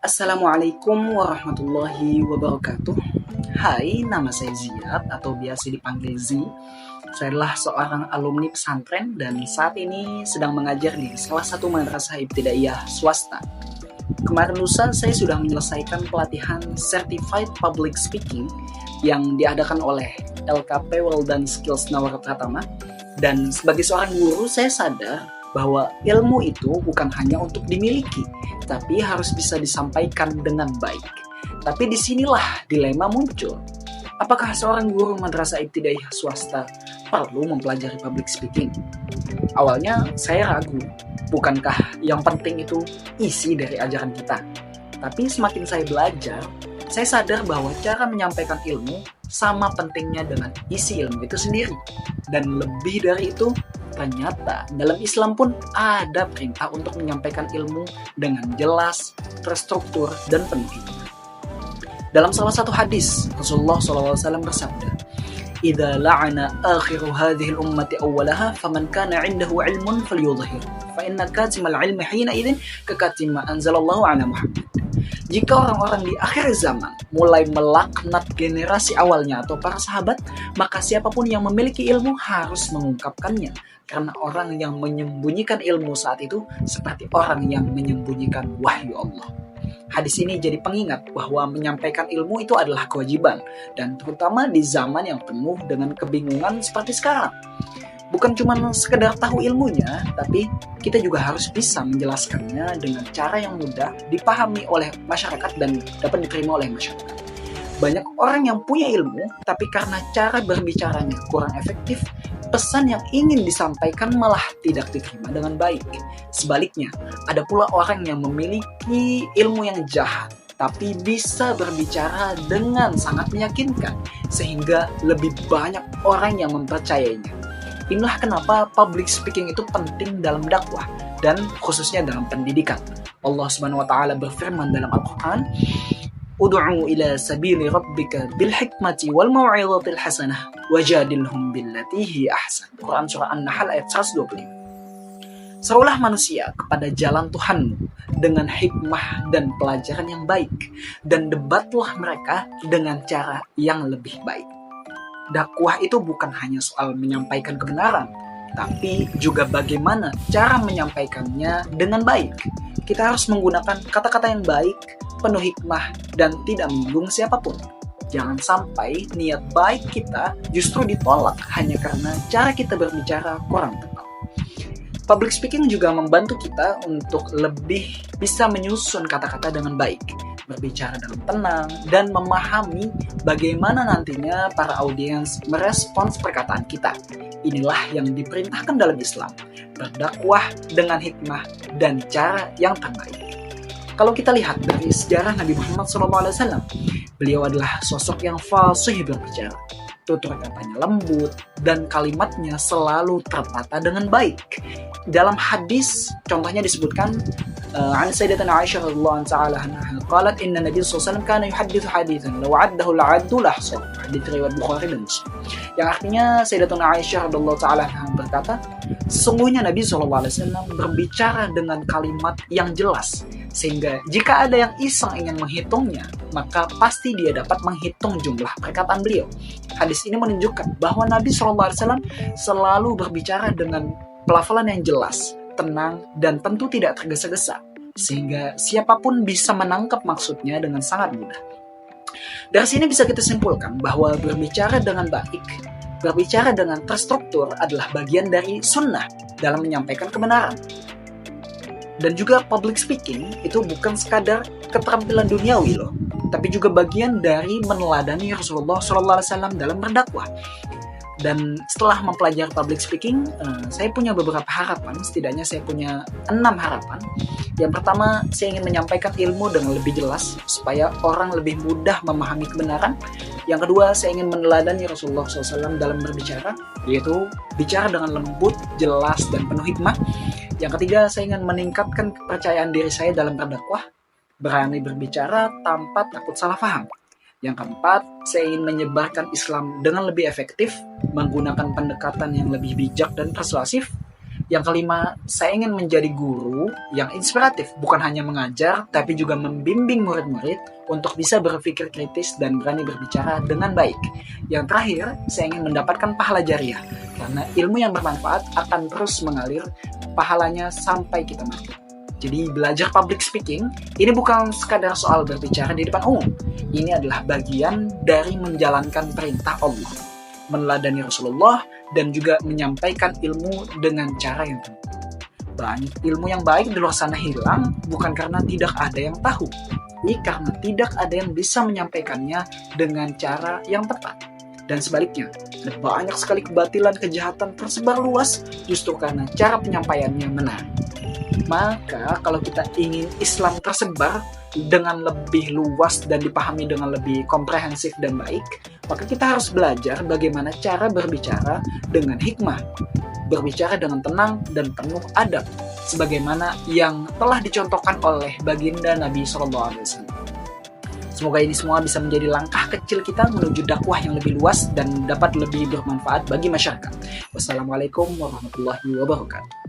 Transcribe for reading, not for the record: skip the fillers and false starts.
Assalamualaikum warahmatullahi wabarakatuh. Hai, nama saya Ziyad atau biasa dipanggil Z. Saya adalah seorang alumni pesantren dan saat ini sedang mengajar di salah satu madrasah ibtidaiyah swasta. Kemarin lusa saya sudah menyelesaikan pelatihan Certified Public Speaking yang diadakan oleh LKP Weldan Skills Nawarapratama. Dan sebagai seorang guru saya sadar bahwa ilmu itu bukan hanya untuk dimiliki, tapi harus bisa disampaikan dengan baik. Tapi disinilah dilema muncul. Apakah seorang guru madrasah ibtidaiyah swasta perlu mempelajari public speaking? Awalnya saya ragu, bukankah yang penting itu isi dari ajaran kita? Tapi semakin saya belajar, saya sadar bahwa cara menyampaikan ilmu sama pentingnya dengan isi ilmu itu sendiri. Dan lebih dari itu, ternyata dalam Islam pun ada perintah untuk menyampaikan ilmu dengan jelas, terstruktur, dan penuh hikmah. Dalam salah satu hadis, Rasulullah SAW bersabda, "Idza la'ana akhiru hadhihi al-ummati awwalaha, faman kana 'indahu 'ilmun falyudhhir, fa inna katimal 'ilmi hina idzin kakatima anzalallahu 'ala Muhammad." Jika orang-orang di akhir zaman mulai melaknat generasi awalnya atau para sahabat, maka siapapun yang memiliki ilmu harus mengungkapkannya. Karena orang yang menyembunyikan ilmu saat itu seperti orang yang menyembunyikan wahyu Allah. Hadis ini jadi pengingat bahwa menyampaikan ilmu itu adalah kewajiban, dan terutama di zaman yang penuh dengan kebingungan seperti sekarang. Bukan cuma sekedar tahu ilmunya, tapi kita juga harus bisa menjelaskannya dengan cara yang mudah dipahami oleh masyarakat dan dapat diterima oleh masyarakat. Banyak orang yang punya ilmu, tapi karena cara berbicaranya kurang efektif, pesan yang ingin disampaikan malah tidak diterima dengan baik. Sebaliknya, ada pula orang yang memiliki ilmu yang jahat, tapi bisa berbicara dengan sangat meyakinkan, sehingga lebih banyak orang yang mempercayainya. Inilah kenapa public speaking itu penting dalam dakwah dan khususnya dalam pendidikan. Allah Subhanahu wa taala berfirman dalam Al-Qur'an, "Ud'u ila sabili rabbika bil hikmati wal mau'izatil hasanah wajadilhum billati hi ahsan." Quran surah An-Nahl ayat 125. Serulah manusia kepada jalan Tuhanmu dengan hikmah dan pelajaran yang baik, dan debatlah mereka dengan cara yang lebih baik. Dakwah itu bukan hanya soal menyampaikan kebenaran, tapi juga bagaimana cara menyampaikannya dengan baik. Kita harus menggunakan kata-kata yang baik, penuh hikmah, dan tidak menyinggung siapapun. Jangan sampai niat baik kita justru ditolak hanya karena cara kita berbicara kurang tepat. Public speaking juga membantu kita untuk lebih bisa menyusun kata-kata dengan baik, berbicara dengan tenang, dan memahami bagaimana nantinya para audiens merespons perkataan kita. Inilah yang diperintahkan dalam Islam, berdakwah dengan hikmah dan cara yang terbaik. Kalau kita lihat dari sejarah Nabi Muhammad SAW, beliau adalah sosok yang fasih berbicara. Tutur katanya lembut dan kalimatnya selalu tertata dengan baik. Dalam hadis, contohnya disebutkan عن سيدتنا عائشة رضي الله تعالى عنها قالت إن النبي صلى الله عليه وسلم كان يحدث حديثا لو عده لعد لحصى. Hadits riwayat Bukhari dan Muslim. Yang artinya Sayyidatuna Aisyah radhiyallahu taala anha berkata, sesungguhnya Nabi SAW berbicara dengan kalimat yang jelas, sehingga jika ada yang iseng ingin menghitungnya, maka pasti dia dapat menghitung jumlah perkataan beliau. Hadis ini menunjukkan bahwa Nabi SAW selalu berbicara dengan pelafalan yang jelas, tenang, dan tentu tidak tergesa-gesa, sehingga siapapun bisa menangkap maksudnya dengan sangat mudah. Dari sini bisa kita simpulkan bahwa berbicara dengan baik, berbicara dengan terstruktur adalah bagian dari sunnah dalam menyampaikan kebenaran. Dan juga public speaking itu bukan sekadar keterampilan duniawi loh, tapi juga bagian dari meneladani Rasulullah SAW dalam berdakwah. Dan setelah mempelajari public speaking, saya punya beberapa harapan. Setidaknya saya punya 6 harapan. Yang pertama, saya ingin menyampaikan ilmu dengan lebih jelas supaya orang lebih mudah memahami kebenaran. Yang kedua, saya ingin meneladani Rasulullah SAW dalam berbicara, yaitu bicara dengan lembut, jelas, dan penuh hikmah. Yang ketiga, saya ingin meningkatkan kepercayaan diri saya dalam berdakwah, berani berbicara tanpa takut salah paham. Yang keempat, saya ingin menyebarkan Islam dengan lebih efektif, menggunakan pendekatan yang lebih bijak dan persuasif. Yang kelima, saya ingin menjadi guru yang inspiratif, bukan hanya mengajar, tapi juga membimbing murid-murid untuk bisa berpikir kritis dan berani berbicara dengan baik. Yang terakhir, saya ingin mendapatkan pahala jariah, karena ilmu yang bermanfaat akan terus mengalir pahalanya sampai kita mati. Jadi belajar public speaking, ini bukan sekadar soal berbicara di depan umum. Ini adalah bagian dari menjalankan perintah Allah, meneladani Rasulullah, dan juga menyampaikan ilmu dengan cara yang tepat. Banyak ilmu yang baik di luar sana hilang bukan karena tidak ada yang tahu, tapi karena tidak ada yang bisa menyampaikannya dengan cara yang tepat. Dan sebaliknya, ada banyak sekali kebatilan, kejahatan tersebar luas justru karena cara penyampaiannya menarik. Maka kalau kita ingin Islam tersebar dengan lebih luas dan dipahami dengan lebih komprehensif dan baik, maka kita harus belajar bagaimana cara berbicara dengan hikmah, berbicara dengan tenang dan penuh adab, sebagaimana yang telah dicontohkan oleh baginda Nabi SAW. Semoga ini semua bisa menjadi langkah kecil kita menuju dakwah yang lebih luas dan dapat lebih bermanfaat bagi masyarakat. Wassalamualaikum warahmatullahi wabarakatuh.